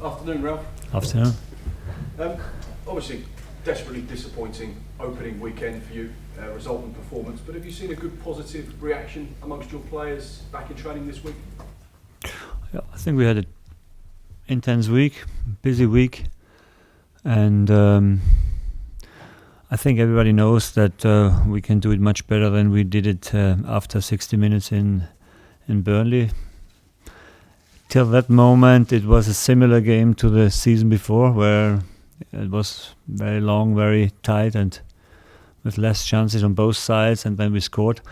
Afternoon, Ralph. Afternoon. Obviously, desperately disappointing opening weekend for you, result and performance, but have you seen a good positive reaction amongst your players back in training this week? Yeah, I think we had an intense week, busy week, and I think everybody knows that we can do it much better than we did it after 60 minutes in Burnley. Till that moment, it was a similar game to the season before, where it was very long, very tight, and with less chances on both sides, and then we scored.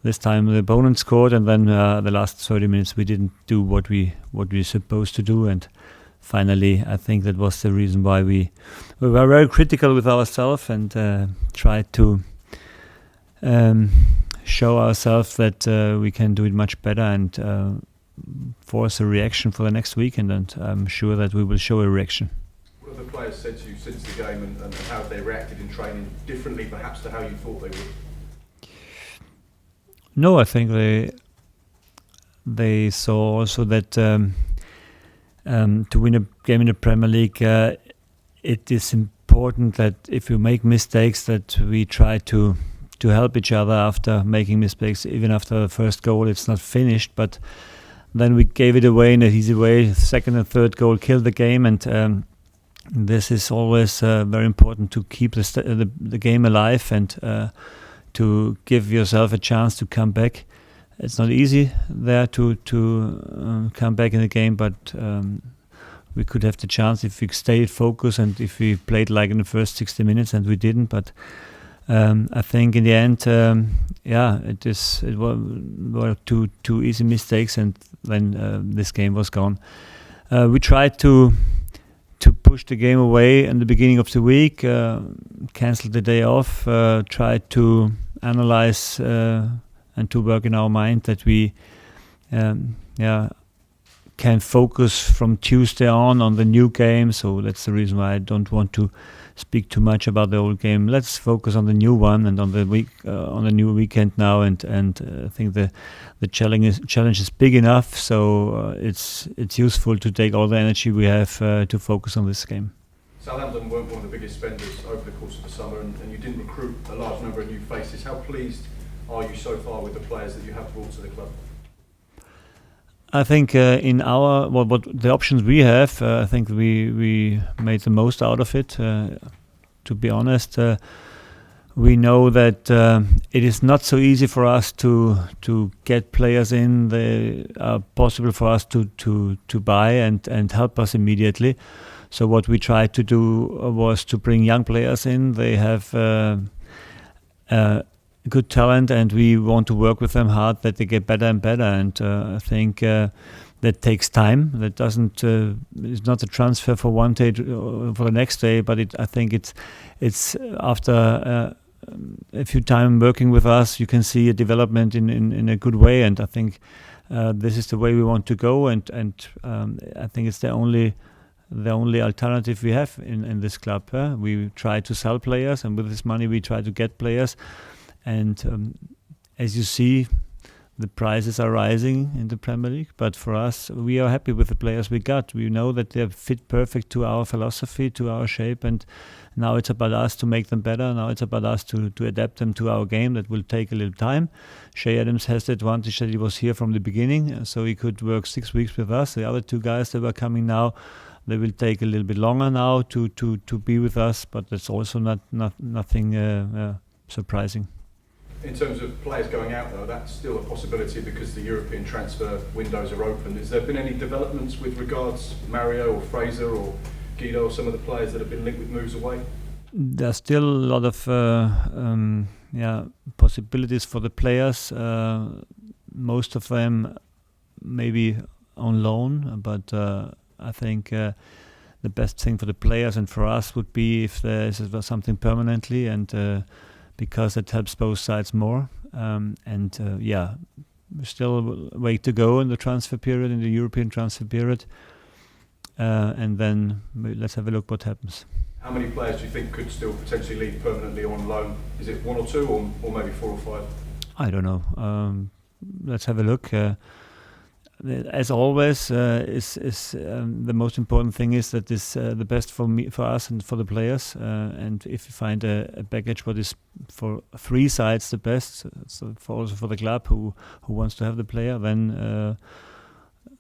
This time the opponent scored, and then the last 30 minutes we didn't do what we were supposed to do, and finally I think that was the reason why we were very critical with ourselves and tried to show ourselves that we can do it much better and force a reaction for the next weekend, and I'm sure that we will show a reaction. What have the players said to you since the game, and how have they reacted in training differently perhaps to how you thought they would? No, I think they saw also that to win a game in the Premier League, it is important that if you make mistakes, that we try to help each other after making mistakes. Even after the first goal, it's not finished, but then we gave it away in an easy way. Second and third goal killed the game, and this is always very important to keep the game alive and to give yourself a chance to come back. It's not easy there to come back in the game, but we could have the chance if we stayed focused and if we played like in the first 60 minutes, and we didn't. But I think in the end, it were two easy mistakes, and then this game was gone. We tried to push the game away in the beginning of the week, cancel the day off, try to analyze and to work in our mind that we can focus from Tuesday on the new game. So that's the reason why I don't want to speak too much about the old game. Let's focus on the new one and on the new weekend now. And I think the challenge is big enough. So it's useful to take all the energy we have to focus on this game. Southampton weren't one of the biggest spenders over the course of the summer, and you didn't recruit a large number of new faces. How pleased are you so far with the players that you have brought to the club? I think in our what the options we have, I think we made the most out of it. To be honest, we know that it is not so easy for us to get players in. They are possible for us to buy and help us immediately. So what we tried to do was to bring young players in. They have good talent, and we want to work with them hard that they get better and better. And I think that takes time. That doesn't. It's not a transfer for one day for the next day, but I think it's after a few time working with us, you can see a development in a good way. And I think this is the way we want to go. And I think it's the only alternative we have in this club. We try to sell players, and with this money we try to get players. And as you see, the prices are rising in the Premier League. But for us, we are happy with the players we got. We know that they fit perfect to our philosophy, to our shape. And now it's about us to make them better. Now it's about us to adapt them to our game. That will take a little time. Shea Adams has the advantage that he was here from the beginning, so he could work 6 weeks with us. The other two guys that were coming now, they will take a little bit longer now to be with us. But that's also nothing surprising. In terms of players going out, though, that's still a possibility because the European transfer windows are open. Has there been any developments with regards Mario or Fraser or Guido or some of the players that have been linked with moves away? There's still a lot of possibilities for the players. Most of them maybe on loan, but I think the best thing for the players and for us would be if there is something permanently, and because it helps both sides more. Still a way to go in the transfer period, in the European transfer period. And then let's have a look what happens. How many players do you think could still potentially leave permanently on loan? Is it 1 or 2 or maybe 4 or 5? I don't know. Let's have a look. as always, is the most important thing is that is the best for us, and for the players. And if you find a package what is for three sides the best, so also for the club who wants to have the player, then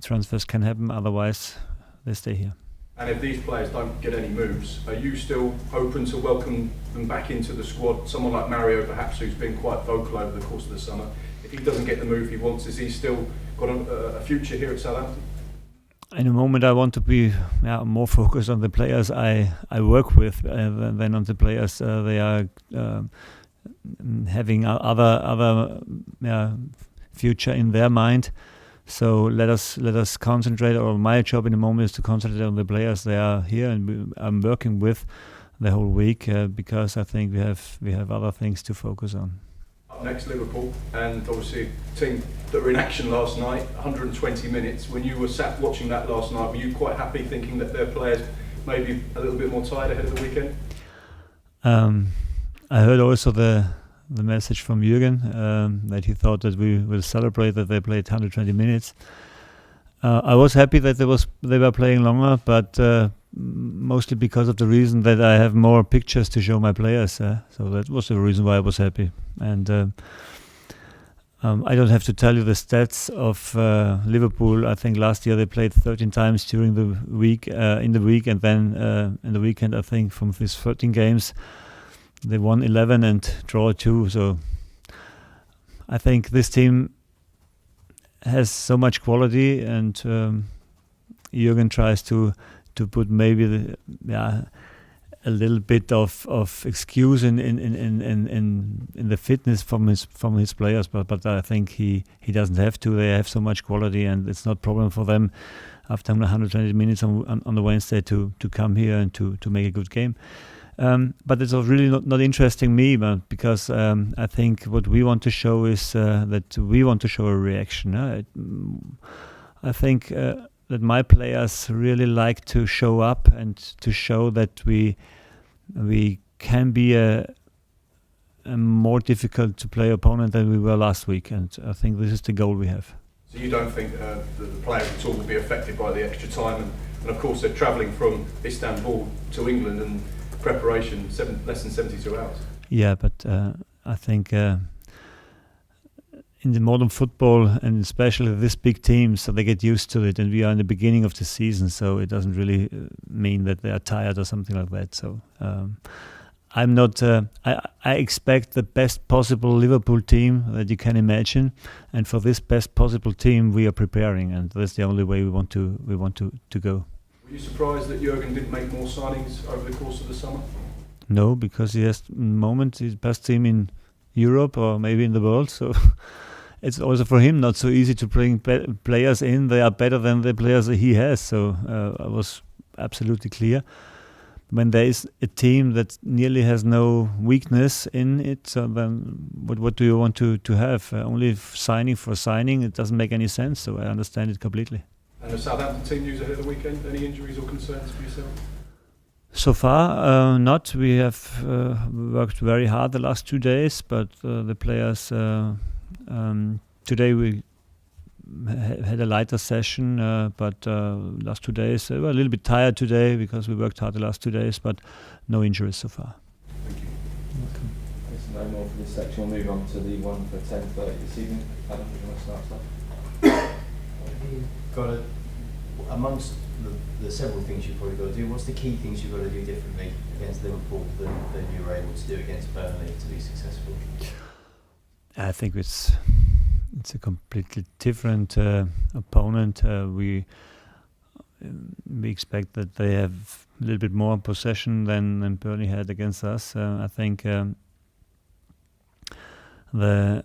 transfers can happen. Otherwise, they stay here. And if these players don't get any moves, are you still open to welcome them back into the squad? Someone like Mario, perhaps, who's been quite vocal over the course of the summer. If he doesn't get the move he wants, is he still got a future here at Southampton? In a moment, I want to be more focused on the players I work with than on the players they are having other future in their mind. So let us concentrate. Or my job in the moment is to concentrate on the players they are here, and I'm working with the whole week because I think we have other things to focus on. Up next, Liverpool, and obviously a team that were in action last night, 120 minutes. When you were sat watching that last night, were you quite happy thinking that their players maybe a little bit more tired ahead of the weekend? I heard also the message from Jürgen that he thought that we will celebrate that they played 120 minutes. I was happy that they were playing longer, but mostly because of the reason that I have more pictures to show my players. So that was the reason why I was happy. And I don't have to tell you the stats of Liverpool. I think last year they played 13 times during the week, in the week, and then in the weekend, I think from these 13 games, they won 11 and draw 2. So I think this team has so much quality, and Jürgen tries to put maybe a little bit of excuse in the fitness from his players, but I think he doesn't have to. They have so much quality, and it's not a problem for them after 120 minutes on the Wednesday to come here and to make a good game. But it's really not interesting me, but because I think what we want to show is that we want to show a reaction. I think that my players really like to show up and to show that we can be a more difficult to play opponent than we were last week, and I think this is the goal we have. So you don't think that the players at all will be affected by the extra time, and of course they're travelling from Istanbul to England, and preparation less than 72 hours. Yeah, but I think in the modern football, and especially this big team, so they get used to it, and we are in the beginning of the season, so it doesn't really mean that they are tired or something like that. So I'm not. I expect the best possible Liverpool team that you can imagine, and for this best possible team, we are preparing, and that's the only way we want to go. Were you surprised that Jürgen didn't make more signings over the course of the summer? No, because he has moment his best team in Europe or maybe in the world. So it's also for him not so easy to bring players in. They are better than the players that he has. So I was absolutely clear. When there is a team that nearly has no weakness in it, so then what do you want to have? Only signing for signing, it doesn't make any sense. So I understand it completely. And the Southampton team news ahead of the weekend? Any injuries or concerns for yourself? So far, not. We have worked very hard the last 2 days, but the players today we had a lighter session, but last 2 days we were a little bit tired today because we worked hard the last 2 days, but no injuries so far. Thank you. Welcome. There's no more for this section. We'll move on to the one for 10:30 this evening. Adam, do you want to start off? Got to, amongst the several things you've probably got to do, what's the key things you've got to do differently against Liverpool than you were able to do against Burnley to be successful? I think it's a completely different opponent. We expect that they have a little bit more possession than Burnley had against us. I think the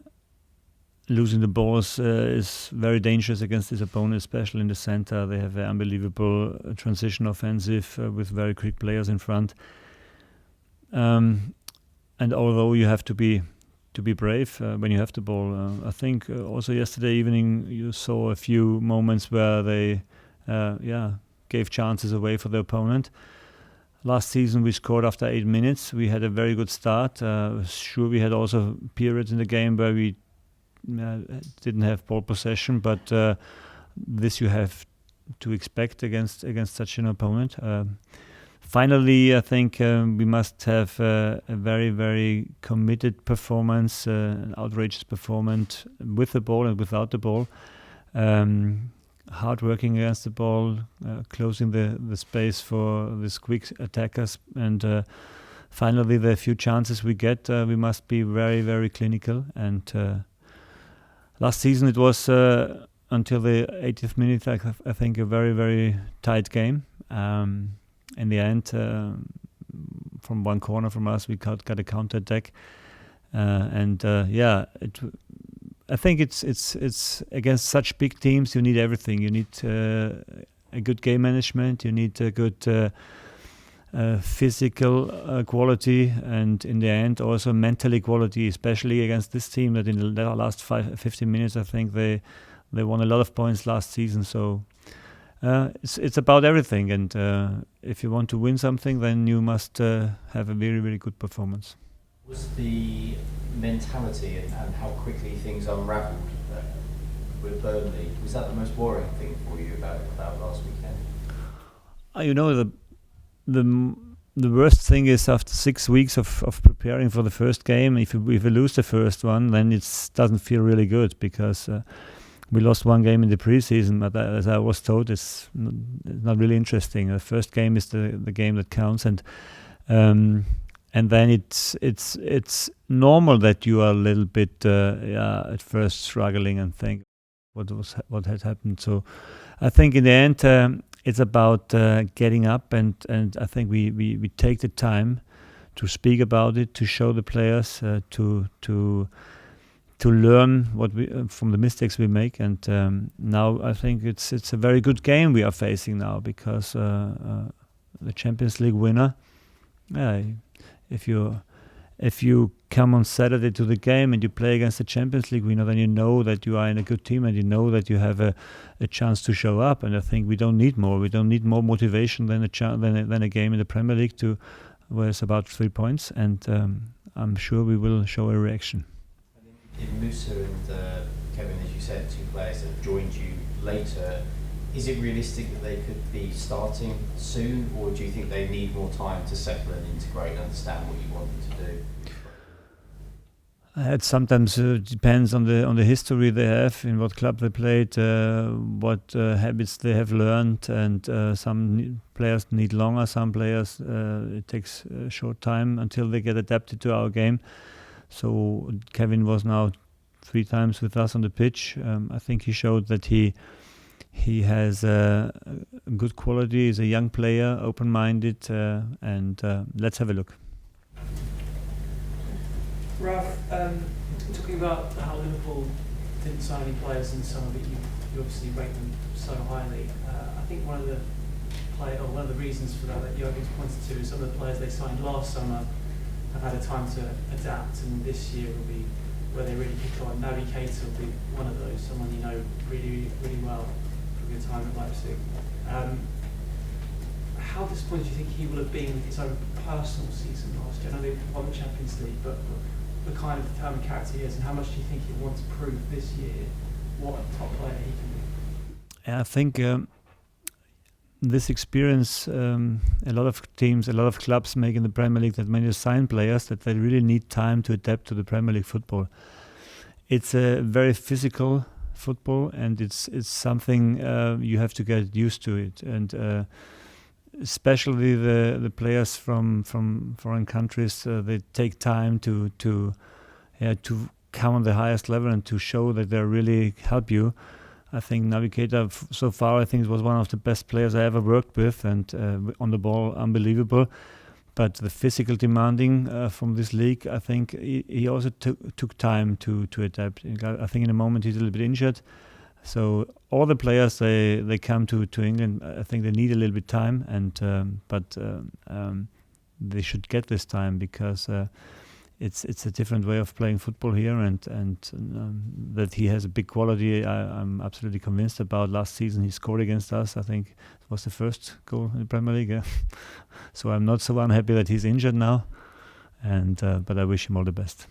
losing the balls is very dangerous against this opponent, especially in the center. They have an unbelievable transition offensive with very quick players in front. And although you have to be brave when you have the ball, I think also yesterday evening you saw a few moments where they gave chances away for the opponent. Last season we scored after 8 minutes. We had a very good start. Sure, we had also periods in the game where we didn't have ball possession, but this you have to expect against such an opponent. Finally, I think we must have a very, very committed performance, an outrageous performance with the ball and without the ball. Hard working against the ball, closing the space for the quick attackers, and finally the few chances we get, we must be very, very clinical. And last season it was until the 80th minute, I think, a very, very tight game. In the end, from one corner from us, we got a counter attack, I think it's against such big teams. You need everything. You need a good game management. You need a good physical quality, and in the end also mentally quality, especially against this team that in the last 15 minutes, I think they won a lot of points last season. So. It's about everything, and if you want to win something, then you must have a very, very good performance. Was the mentality and how quickly things unravelled with Burnley, was that the most worrying thing for you about last weekend? You know, the worst thing is after 6 weeks of preparing for the first game, if we lose the first one, then it doesn't feel really good, because we lost one game in the preseason, but as I was told, it's not really interesting. The first game is the game that counts, and then it's normal that you are a little bit at first struggling and think what had happened. So I think in the end it's about getting up, and I think we take the time to speak about it, to show the players, to learn from the mistakes we make, and now I think it's a very good game we are facing now, because the Champions League winner, if you come on Saturday to the game and you play against the Champions League winner, then you know that you are in a good team, and you know that you have a chance to show up. And I think we don't need more. We don't need more motivation than a game in the Premier League where it's about 3 points, and I'm sure we will show a reaction. In Musa and Kevin, as you said, two players that have joined you later, is it realistic that they could be starting soon, or do you think they need more time to settle and integrate and understand what you want them to do? It sometimes depends on the history they have, in what club they played, what habits they have learned, and some players need longer, some players it takes a short time until they get adapted to our game. So Kevin was now 3 times with us on the pitch. I think he showed that he has a good quality. He's a young player, open-minded, and let's have a look. Ralph, talking about how Liverpool didn't sign any players in summer, but you obviously rate them so highly. I think one of the reasons for that Jürgen's pointed to is some of the players they signed last summer have had a time to adapt, and this year will be where they really kick on. Naby Keita will be one of those, someone you know really, really well from your time at Leipzig. How disappointed do you think he will have been with his own personal season last year? I know they won the Champions League, but the kind of determined character he is, and how much do you think he'll want to prove this year what a top player he can be? I think this experience, a lot of teams, a lot of clubs make in the Premier League, that when you sign players, that they really need time to adapt to the Premier League football. It's a very physical football, and it's something you have to get used to it. And especially the players from foreign countries, they take time to come on the highest level and to show that they really help you. I think Naby Keita, so far, I think was one of the best players I ever worked with, and on the ball, unbelievable. But the physical demanding from this league, I think he also took time to adapt. I think in a moment he's a little bit injured. So all the players, they come to England, I think they need a little bit time, and but they should get this time, because it's a different way of playing football here, and that he has a big quality, I'm absolutely convinced about. Last season he scored against us. I think it was the first goal in the Premier League. Yeah. So I'm not so unhappy that he's injured now, and but I wish him all the best.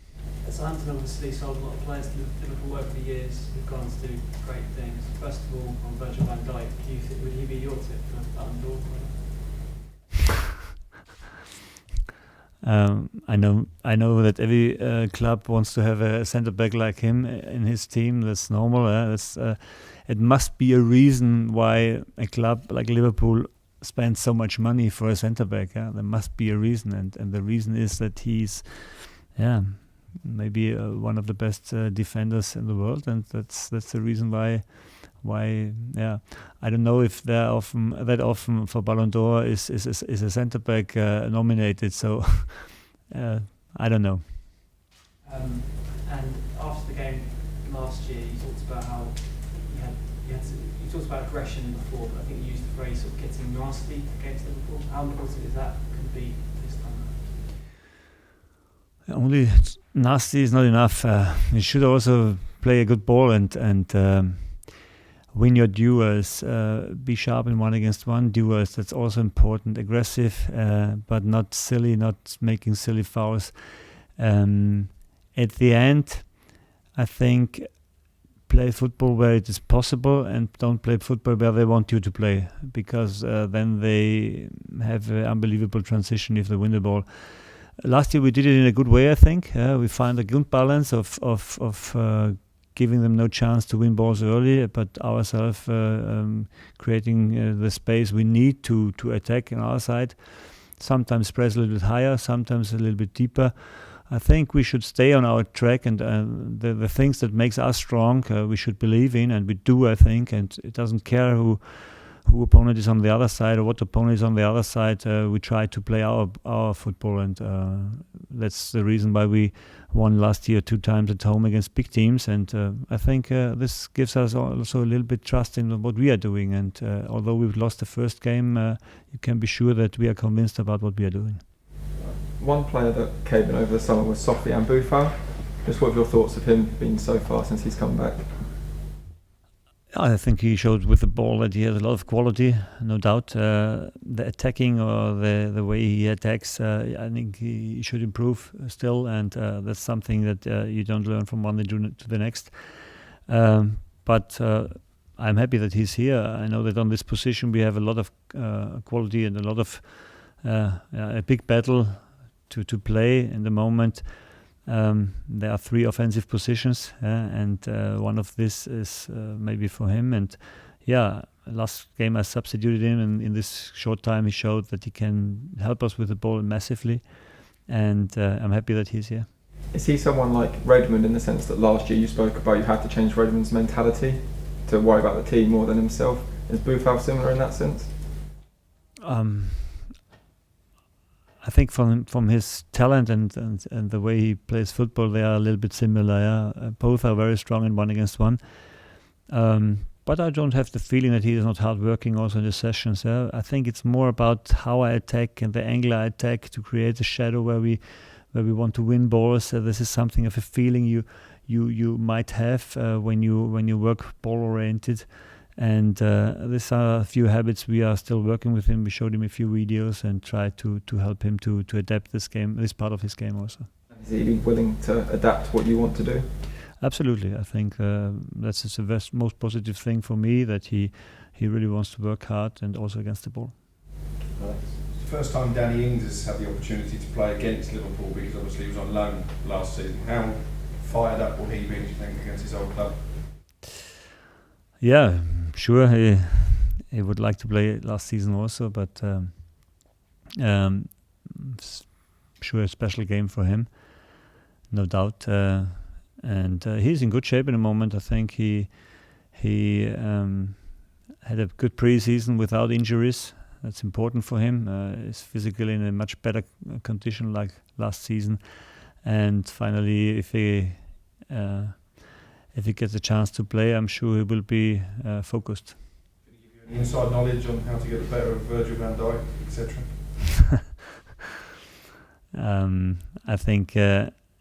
Southampton obviously sold a lot of players to Liverpool over the years who've gone to do great things. First of all, on Virgil van Dijk, do you think, would he be your tip for Ballon d'Or? I know that every club wants to have a centre back like him in his team. That's normal. It must be a reason why a club like Liverpool spends so much money for a centre back. There must be a reason, and the reason is that he's, maybe one of the best defenders in the world, and that's the reason why. I don't know if that often for Ballon d'Or is a centre back nominated. So I don't know. And after the game last year, you talked about how you talked about aggression before, but I think you used the phrase sort of getting nasty against Liverpool. How important is that going to be this time? Only nasty is not enough. You should also play a good ball and win your duels. Be sharp in 1-against-1 duels. That's also important. Aggressive, but not silly. Not making silly fouls. At the end, I think play football where it is possible, and don't play football where they want you to play, because then they have an unbelievable transition if they win the ball. Last year we did it in a good way, I think. We find a good balance of giving them no chance to win balls early, but ourselves creating the space we need to attack on our side. Sometimes press a little bit higher, sometimes a little bit deeper. I think we should stay on our track, and the things that makes us strong, we should believe in, and we do, I think. And it doesn't care who opponent is on the other side or what opponent is on the other side. We try to play our football, and that's the reason why we won last year 2 times at home against big teams. And I think this gives us also a little bit trust in what we are doing. And although we've lost the first game, you can be sure that we are convinced about what we are doing. One player that came in over the summer was Sofiane Boufal. Just what have your thoughts of him been so far since he's come back? I think he showed with the ball that he has a lot of quality, no doubt. The attacking or the way he attacks, I think he should improve still, and that's something that you don't learn from one day to the next. But I'm happy that he's here. I know that on this position we have a lot of quality and a lot of a big battle to play in the moment. There are 3 offensive positions, and one of this is maybe for him. And last game I substituted him, and in this short time he showed that he can help us with the ball massively, and I'm happy that he's here. Is he someone like Redmond in the sense that last year you spoke about you had to change Redmond's mentality to worry about the team more than himself? Is Boufal similar in that sense? I think from his talent and the way he plays football, they are a little bit similar. Both are very strong in 1-against-1. But I don't have the feeling that he is not hard-working also in the sessions. I think it's more about how I attack and the angle I attack to create a shadow where we want to win balls. This is something of a feeling you might have when you work ball-oriented. And these are a few habits we are still working with him. We showed him a few videos and tried to help him to adapt this part of his game also. Is he willing to adapt what you want to do? Absolutely. I think that's the most positive thing for me, that he really wants to work hard and also against the ball. It's the first time Danny Ings has had the opportunity to play against Liverpool, because obviously he was on loan last season. How fired up will he be, do you think, against his old club? Yeah, sure. He would like to play last season also, but sure, a special game for him, no doubt. And he's in good shape in the moment. I think he had a good pre-season without injuries. That's important for him. He's physically in a much better condition like last season. And finally, if he gets a chance to play, I'm sure he will be focused. Can he give you any inside knowledge on how to get the better of Virgil van Dijk, etc.? I think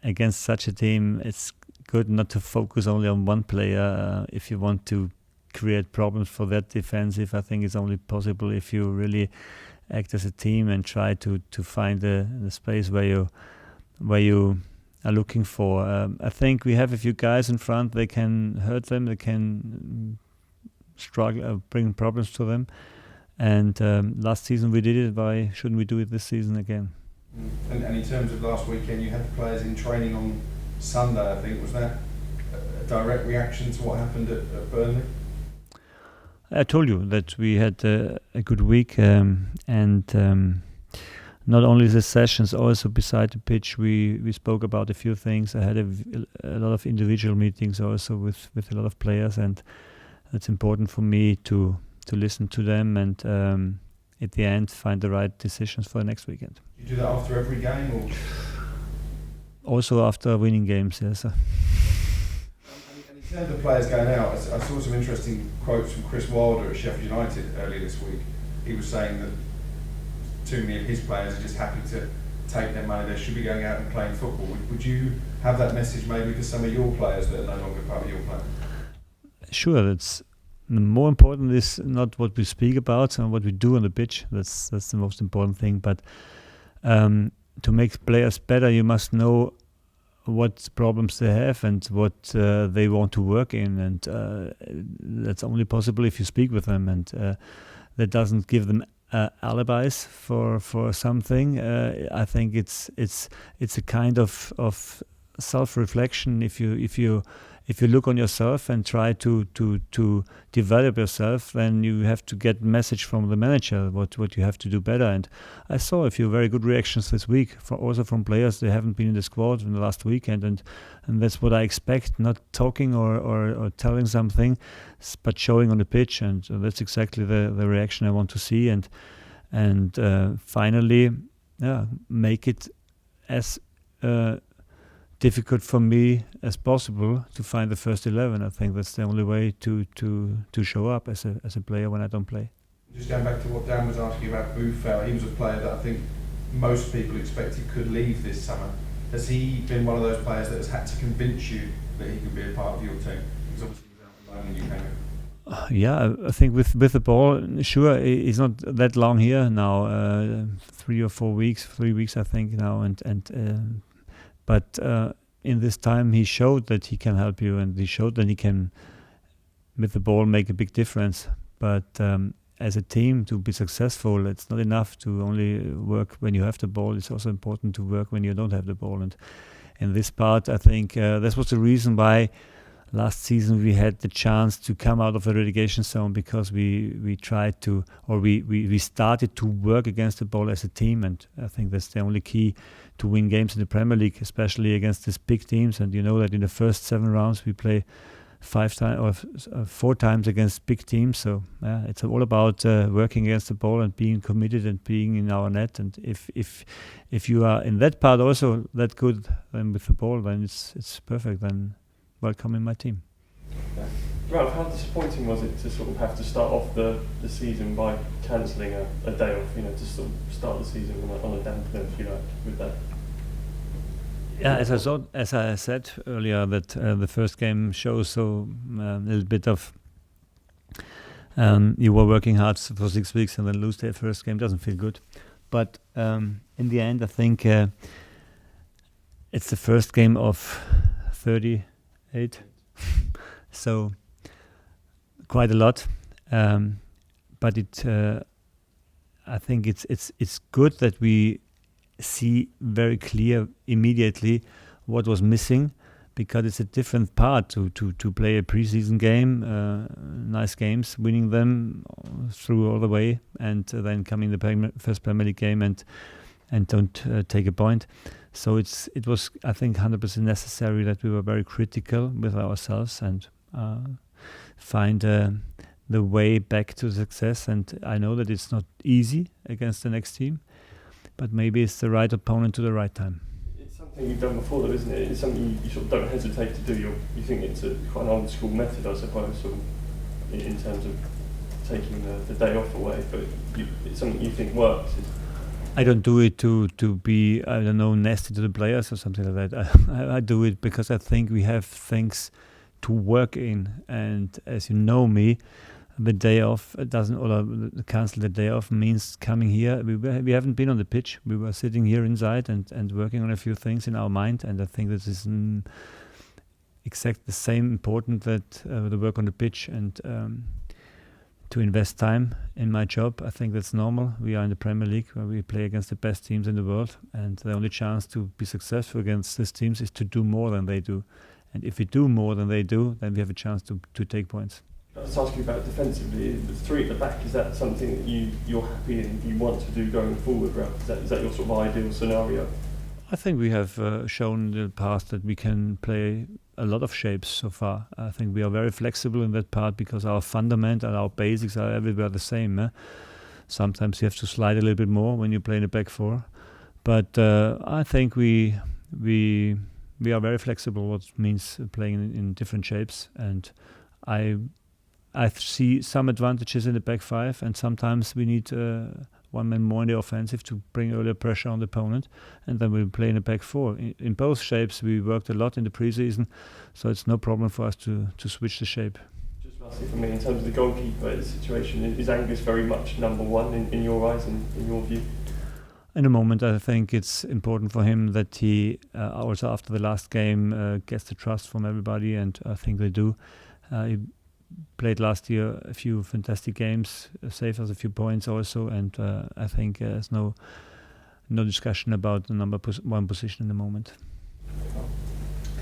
against such a team, it's good not to focus only on one player. If you want to create problems for that defensive, I think it's only possible if you really act as a team and try to find the space where you are looking for. I think we have a few guys in front. They can hurt them. They can struggle, bring problems to them. And last season we did it. Why shouldn't we do it this season again? And in terms of last weekend, you had the players in training on Sunday, I think. Was that a direct reaction to what happened at Burnley? I told you that we had a good week, and not only the sessions, also beside the pitch, we spoke about a few things. I had a lot of individual meetings also with a lot of players, and it's important for me to listen to them and at the end find the right decisions for next weekend. You do that after every game, or? Also after winning games, yes. And in terms of players going out, I saw some interesting quotes from Chris Wilder at Sheffield United earlier this week. He was saying that too many of his players are just happy to take their money. They should be going out and playing football. Would you have that message maybe for some of your players that are no longer part of your plan? Sure, that's more important is not what we speak about and what we do on the pitch. That's the most important thing. But to make players better, you must know what problems they have and what they want to work in, and that's only possible if you speak with them. And that doesn't give them alibis for something. I think it's a kind of self-reflection. If you look on yourself and try to develop yourself, then you have to get message from the manager what you have to do better. And I saw a few very good reactions this week, also from players. They haven't been in the squad in the last weekend, and that's what I expect. Not talking or telling something, but showing on the pitch, and that's exactly the reaction I want to see. And finally, make it as difficult for me as possible to find the first 11. I think that's the only way to show up as a player when I don't play. Just going back to what Dan was asking about Buffel, he was a player that I think most people expected could leave this summer. Has he been one of those players that has had to convince you that he can be a part of your team? Because obviously he was out alone when you came in. Yeah, I think with the ball, sure, he's not that long here now, 3 weeks I think now, but in this time he showed that he can help you, and he showed that he can, with the ball, make a big difference. But as a team, to be successful, it's not enough to only work when you have the ball. It's also important to work when you don't have the ball. And in this part, I think this was the reason why last season we had the chance to come out of a relegation zone, because we tried to, or we started to work against the ball as a team. And I think that's the only key to win games in the Premier League, especially against these big teams. And you know that in the first 7 rounds we play 4 times against big teams. So it's all about working against the ball and being committed and being in our net. And if you are in that part also that good, then with the ball, then it's perfect. Then welcome in my team. Yeah. Ralph, how disappointing was it to sort of have to start off the season by cancelling a day off, to sort of start the season on a damp note, if you like, with that? Yeah, as I said earlier, that the first game shows so a little bit of you were working hard for 6 weeks and then lose the first game doesn't feel good. But in the end, I think it's the first game of 38, so quite a lot. But I think it's good that we see very clear immediately what was missing, because it's a different part to play a preseason game, nice games, winning them through all the way, and then coming the first Premier League game and don't take a point. So it was, I think, 100% necessary that we were very critical with ourselves and find the way back to success. And I know that it's not easy against the next team, but maybe it's the right opponent to the right time. It's something you've done before, though, isn't it? It's something you sort of don't hesitate to do. You think it's quite an old school method, I suppose, sort of, in terms of taking the day off away, but it's something you think works. I don't do it to be, I don't know, nasty to the players or something like that. I do it because I think we have things to work in, and as you know me, the day off doesn't, or cancel the day off means coming here. We haven't been on the pitch. We were sitting here inside and working on a few things in our mind, and I think this is exactly the same important that the work on the pitch and to invest time in my job. I think that's normal. We are in the Premier League where we play against the best teams in the world, and the only chance to be successful against these teams is to do more than they do. And if we do more than they do, then we have a chance to take points. I was asking about defensively, the three at the back, is that something that you're happy and you want to do going forward, Ralph? Is that your sort of ideal scenario? I think we have shown in the past that we can play a lot of shapes so far. I think we are very flexible in that part because our fundament and our basics are everywhere the same. Sometimes you have to slide a little bit more when you play in a back four. But I think we are very flexible, what means playing in different shapes. And I see some advantages in the back five, and sometimes we need one man more in the offensive to bring earlier pressure on the opponent, and then we play in a back four. In both shapes, we worked a lot in the preseason, so it's no problem for us to switch the shape. Just lastly for me, in terms of the goalkeeper situation, is Angus very much number one in your eyes and in your view? In the moment, I think it's important for him that he, also after the last game, gets the trust from everybody, and I think they do. He played last year a few fantastic games, saved us a few points also, and I think there's no discussion about the number one position in the moment.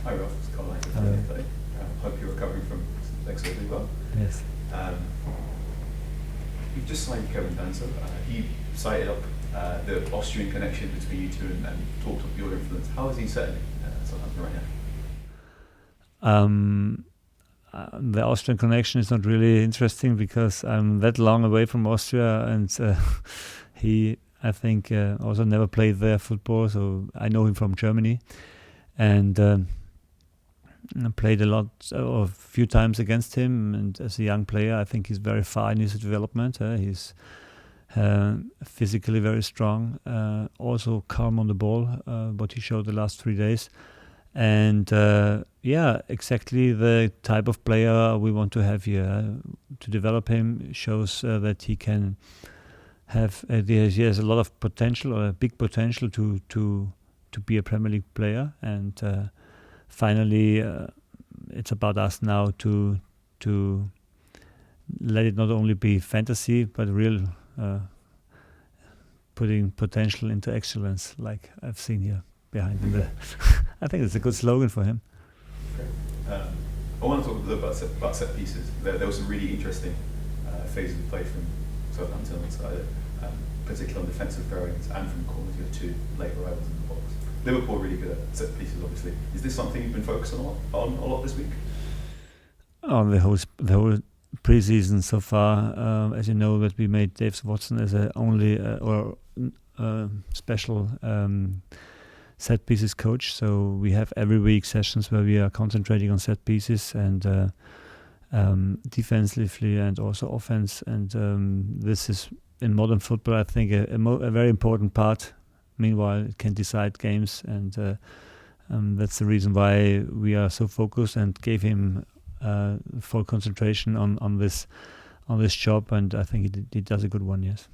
Hi Ralph, it's Colin. Hope you're recovering from legs really well. Yes. You've just signed Kevin Dancer. He cited up the Austrian connection between you two and talked of your influence. How is he settling Southampton right now? The Austrian connection is not really interesting because I'm that long away from Austria, and he, I think, also never played there football, so I know him from Germany, and I played a few times against him, and as a young player I think he's very far in his development. He's physically very strong, also calm on the ball, what he showed the last 3 days. And exactly the type of player we want to have here. To develop him shows that he can have. He has a lot of potential, or a big potential to be a Premier League player. And finally, it's about us now to let it not only be fantasy, but real putting potential into excellence, like I've seen here behind him. I think it's a good slogan for him. Okay. I want to talk a little bit about set pieces. There was some really interesting phases of play from Southampton on the side, particularly on defensive throw-ins and from corners. You have two late arrivals in the box. Liverpool are really good at set pieces, obviously. Is this something you've been focusing on a lot this week? On the whole pre-season so far, as you know, that we made Dave Watson as a only special set pieces coach. So we have every week sessions where we are concentrating on set pieces and defensively and also offense. And this is in modern football, I think, a very important part. Meanwhile, it can decide games, and that's the reason why we are so focused and gave him full concentration on this job. And I think he does a good one. Yes.